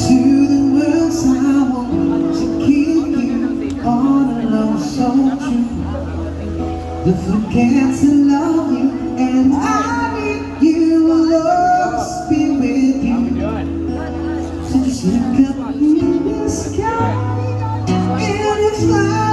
To the words I want to keep you all alone, so true. To forget to love you, and I need you alone, be with you. To look up in the sky and fly.